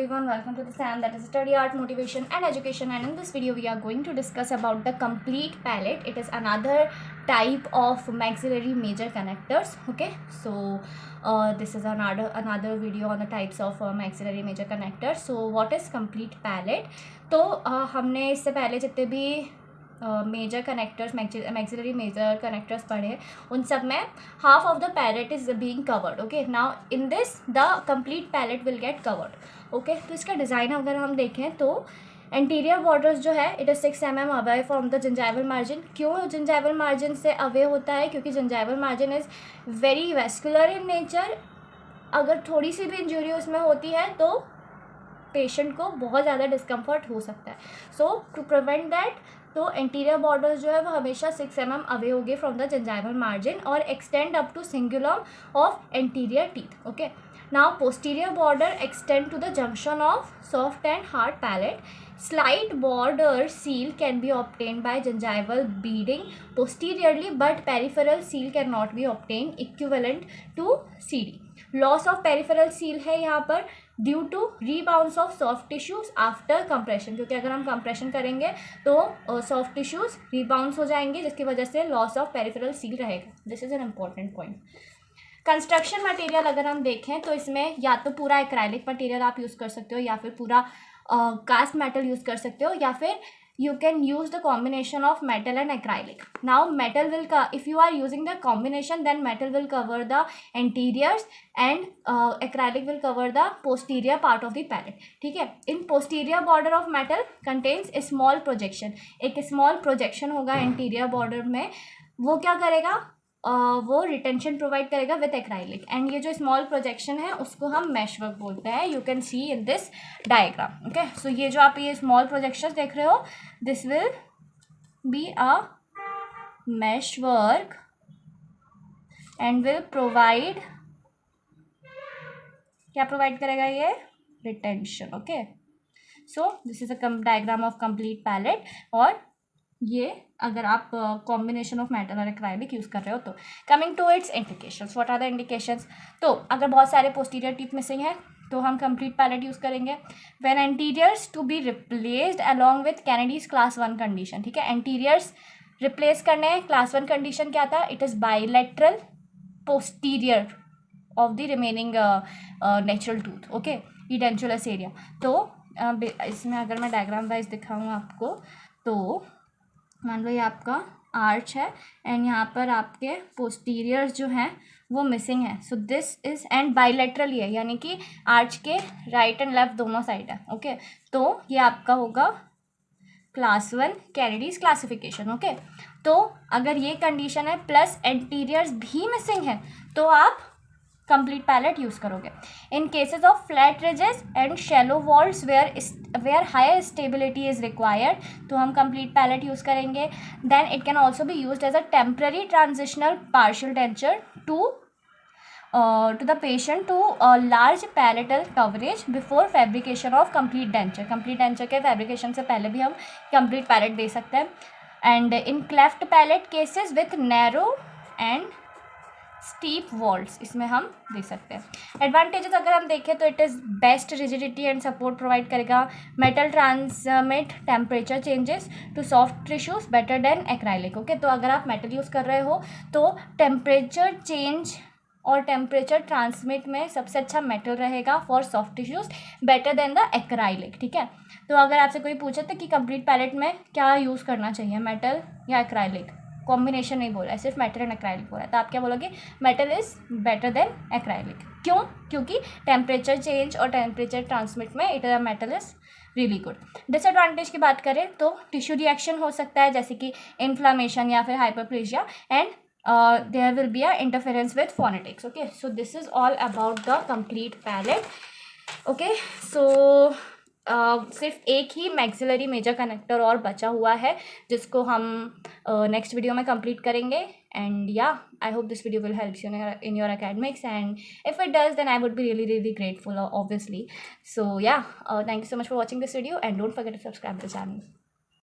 everyone, welcome to the SAM, that is Study Art, Motivation and Education, and in this video we are going to discuss about the complete palette. It is another type of maxillary major connectors. Okay, so this is another video on the types of maxillary major connectors. So what is complete palette? तो हमने इससे पहले जितने भी major connectors maxillary major connectors पढ़े उन सब में half of the palate is being covered. Okay, now in this the complete palate will get covered. Okay, तो इसका डिज़ाइन अगर हम देखें तो एंटीरियर बॉर्डर्स जो है it is 6 mm away from the gingival margin. क्यों जिंजाइवल मार्जिन से अवे होता है? क्योंकि gingival margin is very vascular in nature. अगर थोड़ी सी भी इंजरी उसमें होती है तो पेशेंट को बहुत ज़्यादा डिस्कम्फर्ट हो सकता है. सो टू प्रिवेंट दैट, तो एंटीरियर बॉर्डर्स जो है वो हमेशा 6 mm अवे होगी फ्रॉम द जिंजाइवल मार्जिन और extend up to cingulum of anterior teeth. Okay, now posterior border extend to the junction of soft and hard palate. Slight border seal can be obtained by gingival beading posteriorly, but peripheral seal cannot be obtained equivalent to CD. Loss of peripheral seal है यहाँ पर due to rebounce of soft tissues after compression, क्योंकि अगर हम compression करेंगे तो soft tissues रीबाउंस हो जाएंगे जिसकी वजह से लॉस ऑफ पेरिफेरल सील रहेगा. This is an important point. Construction material अगर हम देखें तो इसमें या तो पूरा एक्राइलिक मटेरियल आप यूज़ कर सकते हो या फिर पूरा कास्ट मेटल यूज़ कर सकते हो या फिर you can use the combination of metal and acrylic. Now metal will if you are using the combination, then metal will cover the anteriors and acrylic will cover the posterior part of the palate. ठीक है. In posterior border of metal contains a small projection. एक small projection होगा anterior border में, वो क्या करेगा? वो retention provide करेगा विथ एक्राइलिक. एंड ये जो स्मॉल प्रोजेक्शन है उसको हम मैश वर्क बोलते हैं. You can see in this diagram. Okay, so ये जो आप ये स्मॉल प्रोजेक्शन देख रहे हो, this will be a mesh work and will provide, क्या प्रोवाइड करेगा ये? Retention. Okay, so this is a diagram of complete palate. और ये अगर आप कॉम्बिनेशन ऑफ मेटल और एक्राइलिक यूज़ कर रहे हो तो. Coming to its indications, what are the indications? तो अगर बहुत सारे पोस्टीरियर टीथ मिसिंग है तो हम कंप्लीट पैलेट यूज़ करेंगे. When anteriors to be replaced along with Kennedy's class 1 condition. ठीक है, एंटीरियर्स रिप्लेस करने हैं. क्लास 1 कंडीशन क्या था? It is bilateral posterior of the remaining natural tooth. Okay, edentulous area. तो इसमें अगर मैं डायग्राम वाइज दिखाऊँ आपको तो मान लो ये आपका आर्च है एंड यहाँ पर आपके पोस्टीरियर्स जो हैं वो मिसिंग है. So this is and bilateral है, यानी कि आर्च के राइट एंड लेफ्ट दोनों साइड है. ओके, तो ये आपका होगा क्लास 1 कैनेडीज क्लासिफिकेशन. ओके, तो अगर ये कंडीशन है प्लस एंटीरियर्स भी मिसिंग है तो आप कंप्लीट पैलेट यूज़ करोगे. In cases of flat ridges and shallow walls where higher stability is required, तो हम कंप्लीट पैलेट यूज़ करेंगे. Then it can also be used as a temporary transitional partial denture to the patient to large palatal coverage before fabrication of complete denture. Complete denture के fabrication से पहले भी हम complete palate दे सकते हैं. And in cleft palate cases with narrow and steep walls, इसमें हम दे सकते हैं. एडवांटेजेस अगर हम देखें तो it is best rigidity and support provide करेगा. Metal transmit temperature changes to soft tissues better than acrylic. Okay, तो अगर आप मेटल यूज़ कर रहे हो तो टेम्परेचर चेंज और टेम्परेचर ट्रांसमिट में सबसे अच्छा मेटल रहेगा for soft tissues better than the acrylic. ठीक है, तो अगर आपसे कोई पूछे तो कि कंप्लीट पैलेट में क्या यूज़ करना चाहिए, मेटल या एक्राइलिक, कॉम्बिनेशन नहीं बोला है, सिर्फ मेटल एंड एक्राइलिक बोला है, तो आप क्या बोलोगे? Metal is better than acrylic. क्यों? क्योंकि टेम्परेचर चेंज और टेम्परेचर ट्रांसमिट में it metal is really good. Disadvantage की बात करें तो टिश्यू रिएक्शन हो सकता है जैसे कि इन्फ्लामेशन या फिर hyperplasia and there will be a interference with phonetics. Okay, so this is all about the complete palate. Okay, so सिर्फ एक ही मैक्सिलरी मेजर कनेक्टर और बचा हुआ है जिसको हम नेक्स्ट वीडियो में कंप्लीट करेंगे. एंड या I hope this video will help you in your academics, and if it does then I would be really grateful obviously. So yeah, thank you so much for watching this video and don't forget to subscribe to the channel.